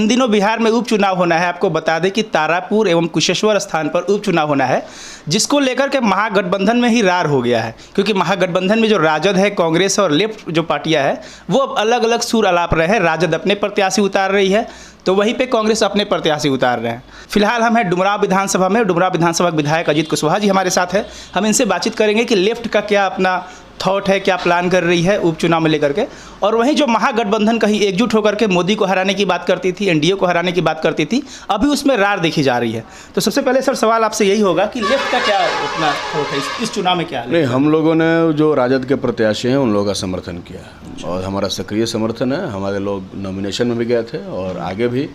इन दिनों बिहार में उपचुनाव होना है। आपको बता दें कि तारापुर एवं कुशेश्वर स्थान पर उपचुनाव होना है, जिसको लेकर के महागठबंधन में ही रार हो गया है। क्योंकि महागठबंधन में जो राजद है, कांग्रेस और लेफ्ट जो पार्टियां हैं, वो अब अलग अलग सुर अलाप रहे हैं। राजद अपने प्रत्याशी उतार रही है, तो वहीं पे कांग्रेस अपने प्रत्याशी उतार रहे हैं। फिलहाल हम हैं डुमरांव विधानसभा में। डुमरांव विधानसभा के विधायक अजीत कुशवाहा जी हमारे साथ है। हम इनसे बातचीत करेंगे कि लेफ्ट का क्या अपना थॉट है, क्या प्लान कर रही है उपचुनाव में लेकर के, और वहीं जो महागठबंधन कहीं एकजुट होकर के मोदी को हराने की बात करती थी, एनडीए को हराने की बात करती थी, अभी उसमें रार देखी जा रही है। तो सबसे पहले सर सवाल आपसे यही होगा कि लेफ्ट का क्या अपना थॉट है इस चुनाव में? क्या नहीं, हम लोगों ने जो राजद के प्रत्याशी हैं उन लोगों का समर्थन किया और हमारा सक्रिय समर्थन है। हमारे लोग नॉमिनेशन में भी गए थे और आगे भी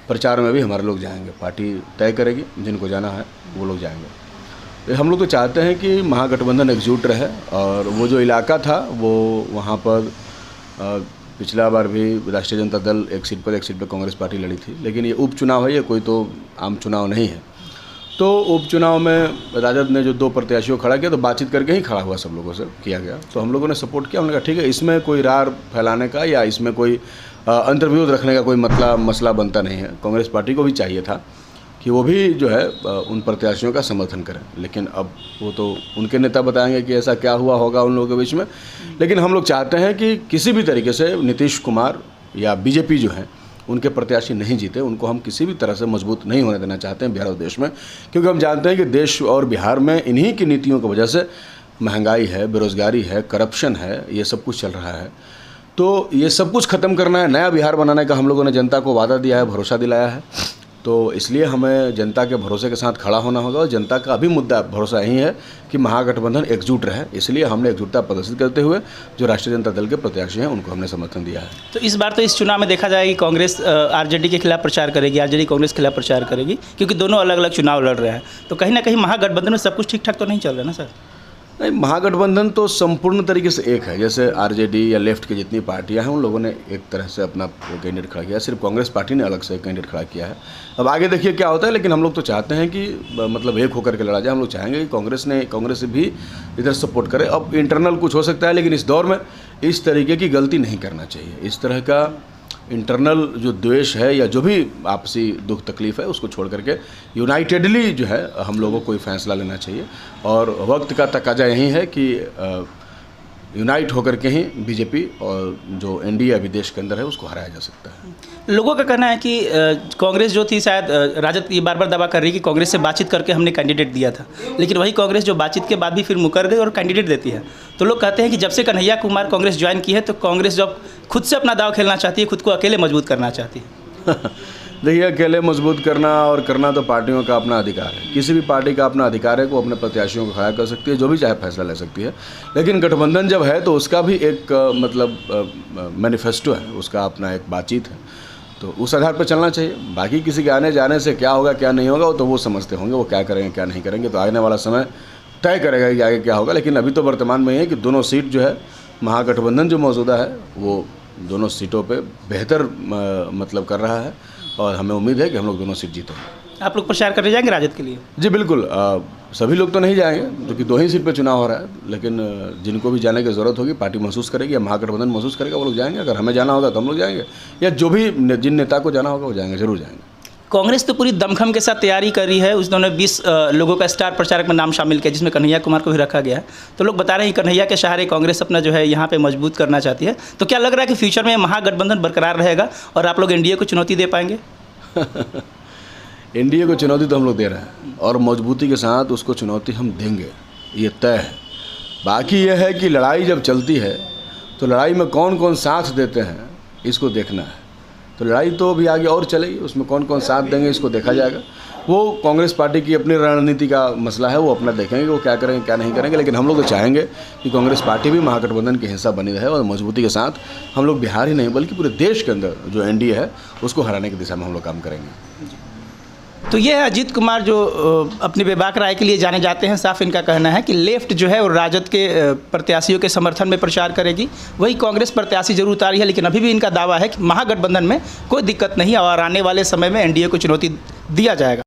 प्रचार में भी हमारे लोग जाएंगे। पार्टी तय करेगी, जिनको जाना है वो लोग जाएंगे। हम लोग तो चाहते हैं कि महागठबंधन एकजुट रहे, और वो जो इलाका था वो वहाँ पर पिछला बार भी राष्ट्रीय जनता दल एक सीट पर कांग्रेस पार्टी लड़ी थी, लेकिन ये उपचुनाव है, ये कोई तो आम चुनाव नहीं है। तो उपचुनाव में राजद ने जो 2 प्रत्याशियों को खड़ा किया, तो बातचीत करके ही खड़ा हुआ, सब लोगों से किया गया। तो हम लोगों ने सपोर्ट किया। हमने कहा ठीक है, इसमें कोई रार फैलाने का या इसमें कोई अंतर्विरोध रखने का कोई मसला बनता नहीं है। कांग्रेस पार्टी को भी चाहिए था कि वो भी जो है उन प्रत्याशियों का समर्थन करें, लेकिन अब वो तो उनके नेता बताएंगे कि ऐसा क्या हुआ होगा उन लोगों के बीच में। लेकिन हम लोग चाहते हैं कि किसी भी तरीके से नीतीश कुमार या बीजेपी जो है उनके प्रत्याशी नहीं जीते। उनको हम किसी भी तरह से मजबूत नहीं होने देना चाहते हैं बिहार और देश में, क्योंकि हम जानते हैं कि देश और बिहार में इन्हीं की नीतियों की वजह से महंगाई है, बेरोज़गारी है, करप्शन है, ये सब कुछ चल रहा है। तो ये सब कुछ ख़त्म करना है, नया बिहार बनाने का हम लोगों ने जनता को वादा दिया है, भरोसा दिलाया है। तो इसलिए हमें जनता के भरोसे के साथ खड़ा होना होगा, और जनता का अभी मुद्दा भरोसा यही है कि महागठबंधन एकजुट रहे। इसलिए हमने एकजुटता प्रदर्शित करते हुए जो राष्ट्रीय जनता दल के प्रत्याशी हैं उनको हमने समर्थन दिया है। तो इस बार तो इस चुनाव में देखा जाएगा कि कांग्रेस आरजेडी के खिलाफ प्रचार करेगी, आरजेडी कांग्रेस के खिलाफ प्रचार करेगी, क्योंकि दोनों अलग अलग चुनाव लड़ रहे हैं। तो कहीं ना कहीं महागठबंधन में सब कुछ ठीक ठाक तो नहीं चल रहा है ना सर? नहीं, महागठबंधन तो संपूर्ण तरीके से एक है। जैसे आरजेडी या लेफ्ट की जितनी पार्टियां हैं उन लोगों ने एक तरह से अपना कैंडिडेट खड़ा किया है, सिर्फ कांग्रेस पार्टी ने अलग से कैंडिडेट खड़ा किया है। अब आगे देखिए क्या होता है, लेकिन हम लोग तो चाहते हैं कि मतलब एक होकर के लड़ा जाए। हम लोग चाहेंगे कि कांग्रेस भी इधर सपोर्ट करे। अब इंटरनल कुछ हो सकता है, लेकिन इस दौर में इस तरीके की गलती नहीं करना चाहिए। इस तरह का इंटरनल जो द्वेष है या जो भी आपसी दुख तकलीफ है उसको छोड़ करके यूनाइटेडली जो है हम लोगों को कोई फैसला लेना चाहिए। और वक्त का तकाजा यही है कि यूनाइट होकर के ही बीजेपी और जो एनडीए अभी देश के अंदर है उसको हराया जा सकता है। लोगों का कहना है कि कांग्रेस जो थी, शायद राजद ये बार बार दावा कर रही है कि कांग्रेस से बातचीत करके हमने कैंडिडेट दिया था, लेकिन वही कांग्रेस जो बातचीत के बाद भी फिर मुकर गई और कैंडिडेट देती है। तो लोग कहते हैं कि जब से कन्हैया कुमार कांग्रेस ज्वाइन की है, तो कांग्रेस जब खुद से अपना दाव खेलना चाहती है, खुद को अकेले मजबूत करना चाहती है। देखिए, अकेले मजबूत करना और करना तो पार्टियों का अपना अधिकार है। किसी भी पार्टी का अपना अधिकार है, वो अपने प्रत्याशियों को खड़ा कर सकती है, जो भी चाहे फैसला ले सकती है। लेकिन गठबंधन जब है तो उसका भी एक मतलब मैनिफेस्टो है, उसका अपना एक बातचीत है, तो उस आधार पर चलना चाहिए। बाकी किसी के आने जाने से क्या होगा क्या नहीं होगा वो तो वो समझते होंगे, वो क्या करेंगे क्या नहीं करेंगे, तो आने वाला समय तय करेगा कि आगे क्या होगा। लेकिन अभी तो वर्तमान में ये है कि दोनों सीट जो है महागठबंधन जो मौजूदा है वो दोनों सीटों पे बेहतर मतलब कर रहा है, और हमें उम्मीद है कि हम लोग दोनों सीट जीतेंगे। आप लोग प्रचार करने जाएंगे राजद के लिए? जी बिल्कुल। सभी लोग तो नहीं जाएंगे, क्योंकि 2 ही सीट पे चुनाव हो रहा है, लेकिन जिनको भी जाने की ज़रूरत होगी, पार्टी महसूस करेगी या महागठबंधन महसूस करेगा, वो लोग जाएंगे। अगर हमें जाना होगा तो हम लोग जाएंगे, या जो भी जिन नेता को जाना होगा वो जाएंगे, जरूर जाएंगे। कांग्रेस तो पूरी दमखम के साथ तैयारी कर रही है। उन्होंने 20 लोगों का स्टार प्रचारक में नाम शामिल किया, जिसमें कन्हैया कुमार को भी रखा गया है। तो लोग बता रहे हैं कि कन्हैया के सहारे कांग्रेस अपना जो है यहाँ पे मजबूत करना चाहती है। तो क्या लग रहा है कि फ्यूचर में महागठबंधन बरकरार रहेगा और आप लोग एनडीए को चुनौती दे पाएंगे? एनडीए को चुनौती तो हम लोग दे रहे हैं, और मजबूती के साथ उसको चुनौती हम देंगे, ये तय है। बाकी यह है कि लड़ाई जब चलती है तो लड़ाई में कौन कौन साथ देते हैं इसको देखना है। तो लड़ाई तो अभी आगे और चलेगी, उसमें कौन कौन साथ देंगे इसको देखा जाएगा। वो कांग्रेस पार्टी की अपनी रणनीति का मसला है, वो अपना देखेंगे वो क्या करेंगे क्या नहीं करेंगे। लेकिन हम लोग तो चाहेंगे कि कांग्रेस पार्टी भी महागठबंधन के हिस्सा बनी रहे, और मजबूती के साथ हम लोग बिहार ही नहीं बल्कि पूरे देश के अंदर जो एनडीए है उसको हराने की दिशा में हम लोग काम करेंगे। तो ये है अजीत कुमार, जो अपनी बेबाक राय के लिए जाने जाते हैं। साफ इनका कहना है कि लेफ्ट जो है वो राजद के प्रत्याशियों के समर्थन में प्रचार करेगी, वही कांग्रेस प्रत्याशी जरूर उतारी है। लेकिन अभी भी इनका दावा है कि महागठबंधन में कोई दिक्कत नहीं, और आने वाले समय में एनडीए को चुनौती दिया जाएगा।